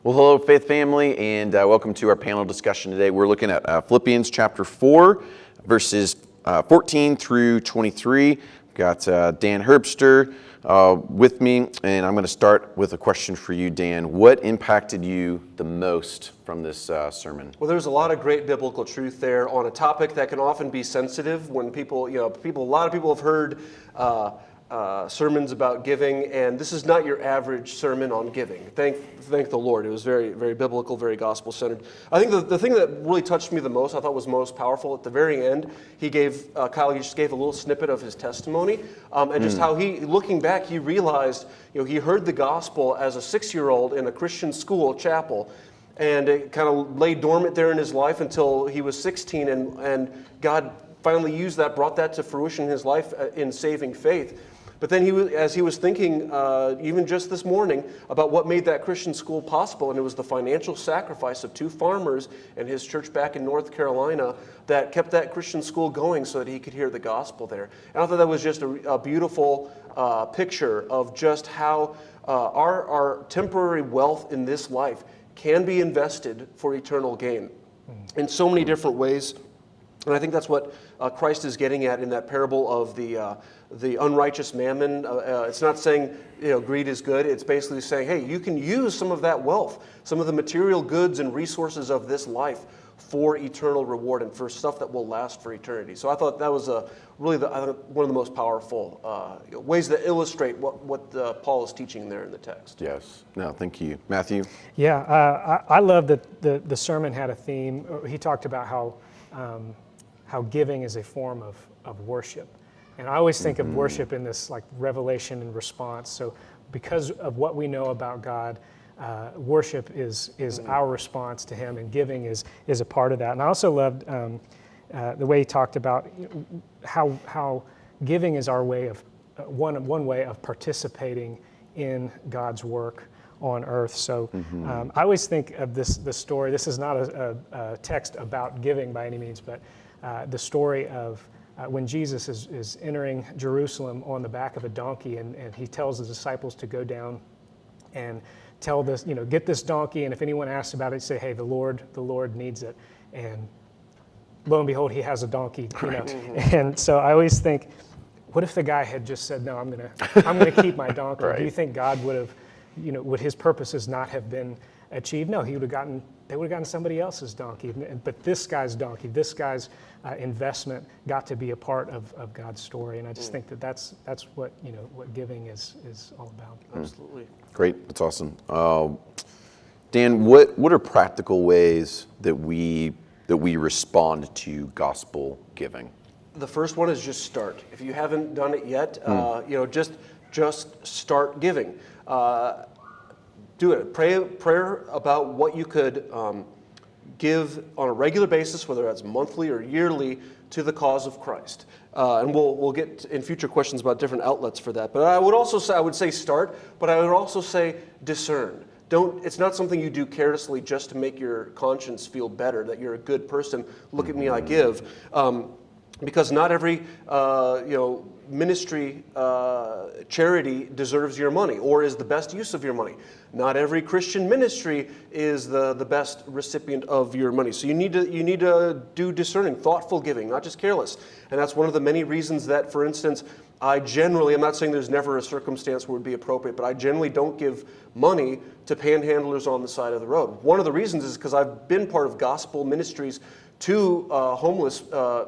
Well, hello, Faith family, and welcome to our panel discussion today. We're looking at Philippians chapter 4, verses 14 through 23. We've got Dan Herbster with me, and I'm going to start with a question for you, Dan. What impacted you the most from this sermon? Well, there's a lot of great biblical truth there on a topic that can often be sensitive when people, a lot of people have heard sermons about giving, and this is not your average sermon on giving. Thank the Lord. It was very, very biblical, very gospel-centered. I think the thing that really touched me the most, I thought was most powerful, at the very end, Kyle just gave a little snippet of his testimony, and just how looking back, he realized, he heard the gospel as a 6-year-old in a Christian school chapel, and it kind of lay dormant there in his life until he was 16, and God finally brought that to fruition in his life in saving faith. But then as he was thinking, even just this morning, about what made that Christian school possible, and it was the financial sacrifice of 2 farmers in his church back in North Carolina that kept that Christian school going so that he could hear the gospel there. And I thought that was just a beautiful picture of just how our temporary wealth in this life can be invested for eternal gain in so many different ways. And I think that's what Christ is getting at in that parable of the unrighteous mammon. It's not saying greed is good. It's basically saying, hey, you can use some of that wealth, some of the material goods and resources of this life for eternal reward and for stuff that will last for eternity. So I thought that was really one of the most powerful ways to illustrate what Paul is teaching there in the text. Yes. No, thank you. Matthew? Yeah, I love that the sermon had a theme. He talked about how giving is a form of worship. And I always think of worship in this like revelation and response. So because of what we know about God, worship is our response to Him, and giving is a part of that. And I also loved the way he talked about how giving is our way of one way of participating in God's work on earth. So I always think of this story. This is not a text about giving by any means, but the story of when Jesus is entering Jerusalem on the back of a donkey, and he tells the disciples to go down and tell this, get this donkey, and if anyone asks about it, say, hey, the Lord needs it. And lo and behold, he has a donkey, And so I always think, what if the guy had just said, no, I'm gonna keep my donkey? Right. Do you think God would have, would his purposes not have been achieved? No, they would have gotten somebody else's donkey. But this guy's donkey, this guy's investment got to be a part of God's story. And I just think that's what giving is all about. Absolutely. Great, that's awesome. Dan, what are practical ways that we respond to gospel giving? The first one is just start. If you haven't done it yet, just start giving. Do it. Prayer about what you could give on a regular basis, whether that's monthly or yearly, to the cause of Christ. And we'll get in future questions about different outlets for that. But I would say start, but I would also say discern. It's not something you do carelessly just to make your conscience feel better, that you're a good person. Look at me, I give. Because not every ministry, charity deserves your money or is the best use of your money. Not every Christian ministry is the best recipient of your money. So you need to do discerning, thoughtful giving, not just careless. And that's one of the many reasons that, for instance, I'm not saying there's never a circumstance where it would be appropriate, but I generally don't give money to panhandlers on the side of the road. One of the reasons is because I've been part of gospel ministries to homeless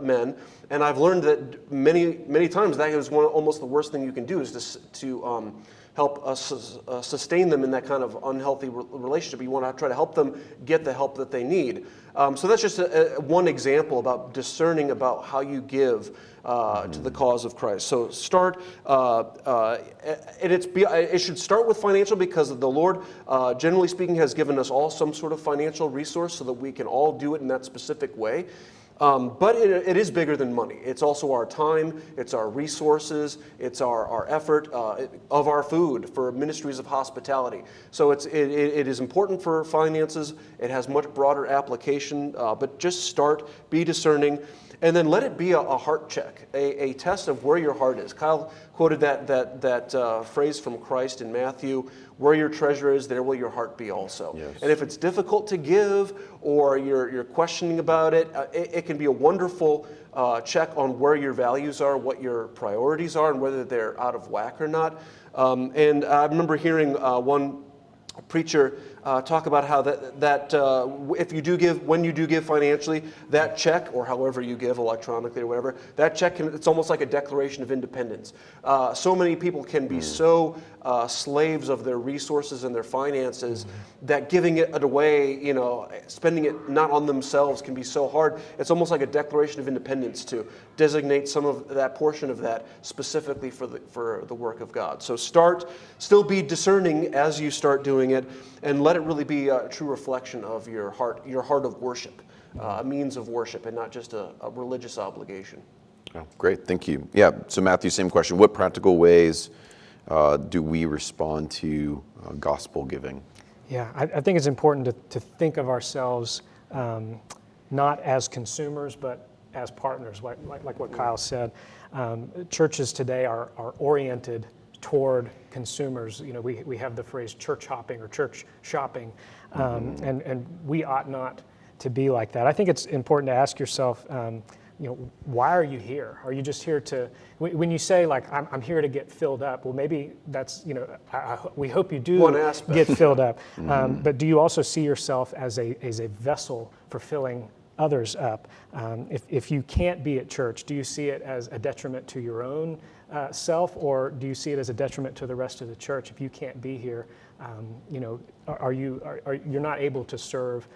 men, and I've learned that many times that is almost the worst thing you can do is to help us sustain them in that kind of unhealthy relationship. You want to try to help them get the help that they need. So that's just one example about discerning about how you give to the cause of Christ. So start, and it should start with financial, because the Lord, generally speaking, has given us all some sort of financial resource so that we can all do it in that specific way. But it is bigger than money. It's also our time, it's our resources, it's our effort of our food for ministries of hospitality. So it is important for finances. It has much broader application, but just start, be discerning, and then let it be a heart check, a test of where your heart is. Kyle quoted that phrase from Christ in Matthew, where your treasure is, there will your heart be also. Yes. And if it's difficult to give, or you're questioning about it, it can be a wonderful check on where your values are, what your priorities are, and whether they're out of whack or not. And I remember hearing one preacher talk about how if you do give, when you do give financially, that check, or however you give electronically or whatever, that check it's almost like a declaration of independence. So many people can be so slaves of their resources and their finances that giving it away, spending it not on themselves can be so hard. It's almost like a declaration of independence to designate some of that portion of that specifically for the work of God. So still be discerning as you start doing it, and let it really be a true reflection of your heart of worship, a means of worship, and not just a religious obligation. Oh, great, thank you. Yeah, so Matthew, same question. What practical ways do we respond to gospel giving? Yeah, I think it's important to think of ourselves not as consumers, but as partners, like what Kyle said. Churches today are oriented toward consumers. We have the phrase church hopping or church shopping, and we ought not to be like that. I think it's important to ask yourself, why are you here? Are you just here to, when you say like, I'm here to get filled up, well, maybe that's, we hope you do get filled up, but do you also see yourself as a vessel for filling others up? If you can't be at church, do you see it as a detriment to your own self, or do you see it as a detriment to the rest of the church? If you can't be here, you're not able to serve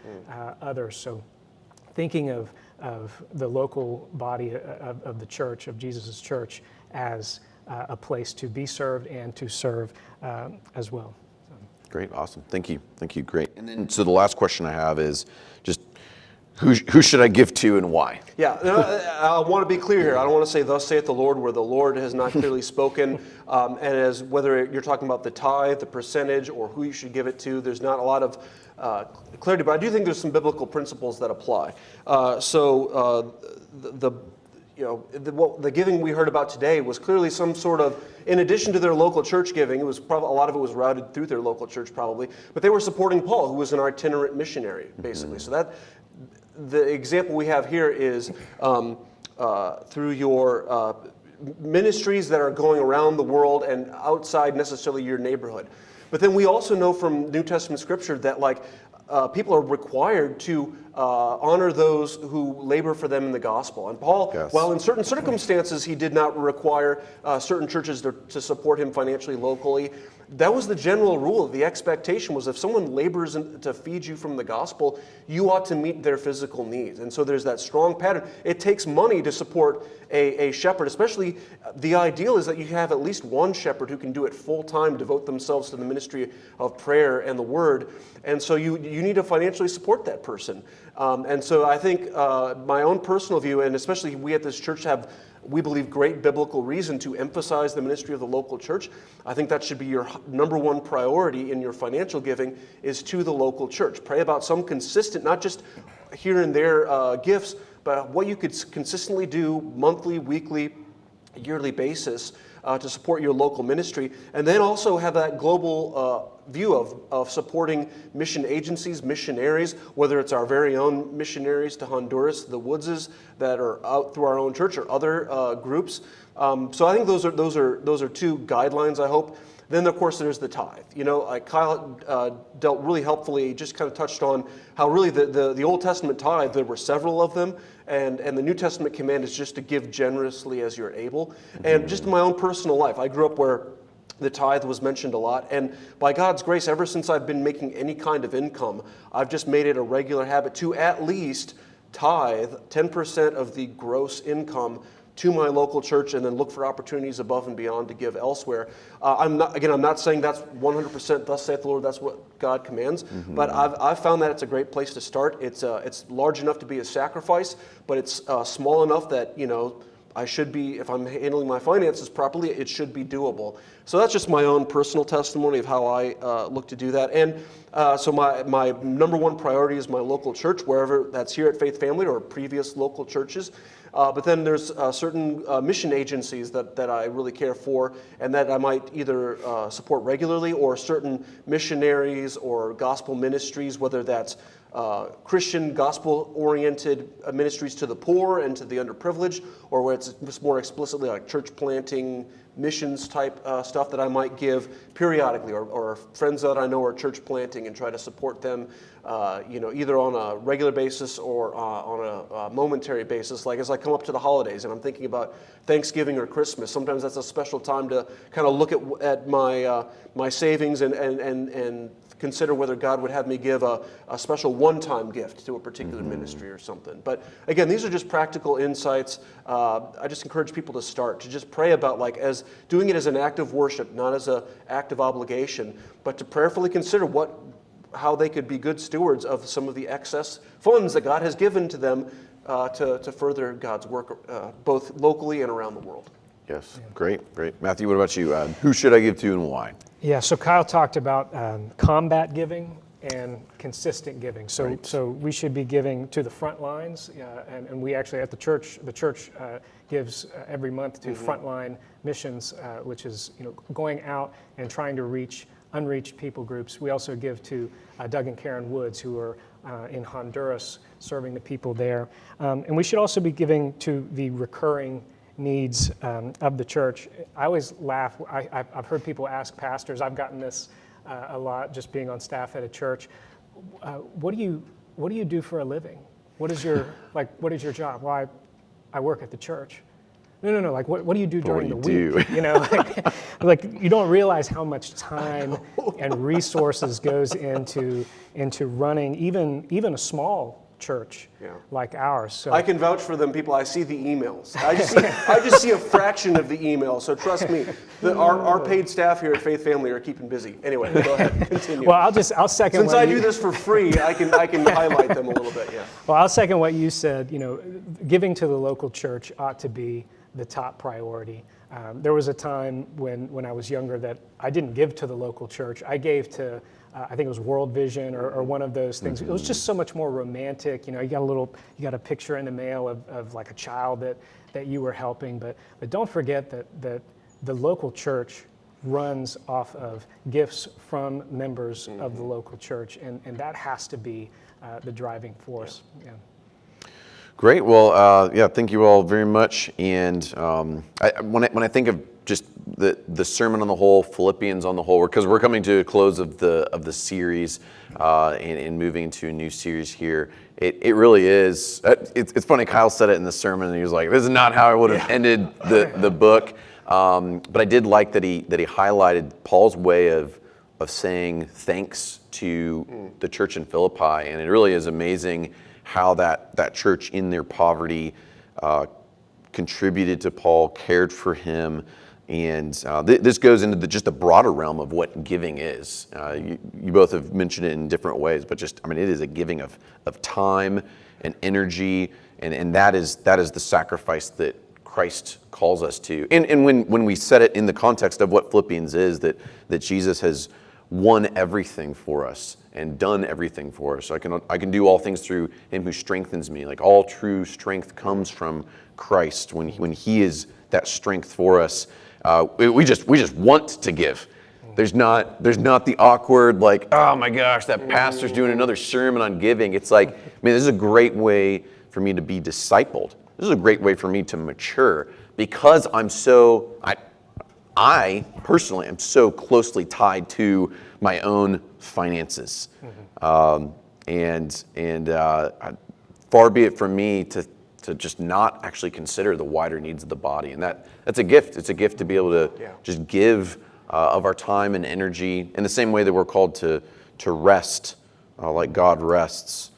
others. So thinking of the local body of the church, of Jesus' church, as a place to be served and to serve as well. Great, awesome. Thank you, great. And then, so the last question I have is just, who should I give to and why? Yeah, I want to be clear here. I don't want to say, thus saith the Lord, where the Lord has not clearly spoken. And as whether you're talking about the tithe, the percentage, or who you should give it to, there's not a lot of clarity. But I do think there's some biblical principles that apply. The giving we heard about today was clearly some sort of, in addition to their local church giving, it was probably a lot of it was routed through their local church probably, but they were supporting Paul, who was an itinerant missionary, basically. So that the example we have here is through your ministries that are going around the world and outside necessarily your neighborhood. But then we also know from New Testament scripture that people are required to honor those who labor for them in the gospel. And Paul, while in certain circumstances he did not require certain churches to support him financially locally, that was the general rule. The expectation was if someone labors to feed you from the gospel, you ought to meet their physical needs. And so there's that strong pattern. It takes money to support a shepherd, especially the ideal is that you have at least one shepherd who can do it full time, devote themselves to the ministry of prayer and the word. And so you need to financially support that person. And so I think my own personal view, and especially we at this church have, we believe, great biblical reason to emphasize the ministry of the local church. I think that should be your number one priority in your financial giving, is to the local church. Pray about some consistent, not just here and there gifts, but what you could consistently do monthly, weekly, yearly basis to support your local ministry. And then also have that global view of supporting mission agencies, missionaries, whether it's our very own missionaries to Honduras, the Woodses that are out through our own church, or other groups. So I think those are two guidelines, I hope. Then, of course, there's the tithe. Kyle dealt really helpfully, just kind of touched on how really the Old Testament tithe, there were several of them, and the New Testament command is just to give generously as you're able. And just in my own personal life, I grew up where the tithe was mentioned a lot, and by God's grace, ever since I've been making any kind of income, I've just made it a regular habit to at least tithe 10% of the gross income to my local church, and then look for opportunities above and beyond to give elsewhere. I'm not saying that's 100% thus saith the Lord, that's what God commands, but I've found that it's a great place to start. It's large enough to be a sacrifice, but it's small enough that, I should be, if I'm handling my finances properly, it should be doable. So that's just my own personal testimony of how I look to do that. And so my number one priority is my local church, wherever that's here at Faith Family or previous local churches. But then there's certain mission agencies that I really care for, and that I might either support regularly, or certain missionaries or gospel ministries, whether that's Christian gospel-oriented ministries to the poor and to the underprivileged, or where it's more explicitly like church planting, missions type stuff that I might give periodically, or friends that I know are church planting, and try to support them, either on a regular basis or on a momentary basis. Like as I come up to the holidays and I'm thinking about Thanksgiving or Christmas, sometimes that's a special time to kind of look at my savings and consider whether God would have me give a special one-time gift to a particular ministry or something. But again, these are just practical insights. I just encourage people to start, to just pray about as doing it as an act of worship, not as an act of obligation, but to prayerfully consider how they could be good stewards of some of the excess funds that God has given to them to further God's work, both locally and around the world. Yes, great. Matthew, what about you? Who should I give to and why? Yeah, so Kyle talked about combat giving and consistent giving. So we should be giving to the front lines, and we actually at the church gives every month to frontline missions, which is going out and trying to reach unreached people groups. We also give to Doug and Karen Woods, who are in Honduras serving the people there. And we should also be giving to the recurring needs of the church. I always laugh. I've heard people ask pastors, I've gotten this a lot just being on staff at a church, what do you do for a living? What is your job? Well, I work at the church. No. Like, what do you do during the week? Like you don't realize how much time and resources goes into running even a small church like ours. So I can vouch for them, people. I see the emails. I just see a fraction of the emails. So trust me, our paid staff here at Faith Family are keeping busy. Anyway, go ahead, continue. Well, I'll second. Since I do this for free, I can highlight them a little bit. Yeah. Well, I'll second what you said. Giving to the local church ought to be the top priority. There was a time when I was younger that I didn't give to the local church. I gave to I think it was World Vision or one of those things. It was just so much more romantic. You got a picture in the mail of like a child that you were helping. But don't forget that the local church runs off of gifts from members of the local church, and that has to be the driving force. Yeah. Great. Well, thank you all very much. And when I think of just the sermon on the whole, Philippians on the whole, because we're coming to a close of the series and moving into a new series here. It really is. It's funny. Kyle said it in the sermon, and he was like, "This is not how I would have ended the book." But I did like that he highlighted Paul's way of saying thanks to the church in Philippi, and it really is amazing how that church in their poverty contributed to Paul, cared for him, and this goes into just a broader realm of what giving is. You both have mentioned it in different ways, but it is a giving of time and energy, and that is the sacrifice that Christ calls us to. And when we set it in the context of what Philippians is, that Jesus has won everything for us and done everything for us. So I can do all things through him who strengthens me. Like all true strength comes from Christ when he is that strength for us. We just want to give. There's not the awkward like, oh my gosh, that pastor's doing another sermon on giving. It's like, this is a great way for me to be discipled. This is a great way for me to mature because I personally am so closely tied to my own finances, and far be it from me to just not actually consider the wider needs of the body, and that's a gift. It's a gift to be able to just give of our time and energy in the same way that we're called to rest, like God rests.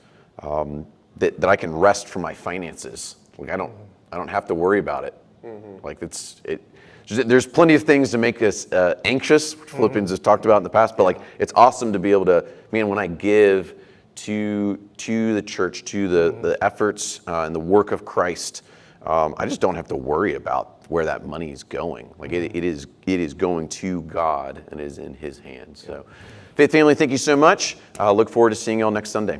That I can rest from my finances. Like I don't have to worry about it. Like there's plenty of things to make us anxious, which Philippians has talked about in the past, but like it's awesome to be able to, when I give to the church, to the efforts and the work of Christ, I just don't have to worry about where that money is going. Like it is going to God and is in his hands. So Faith Family, thank you so much. Look forward to seeing you all next Sunday.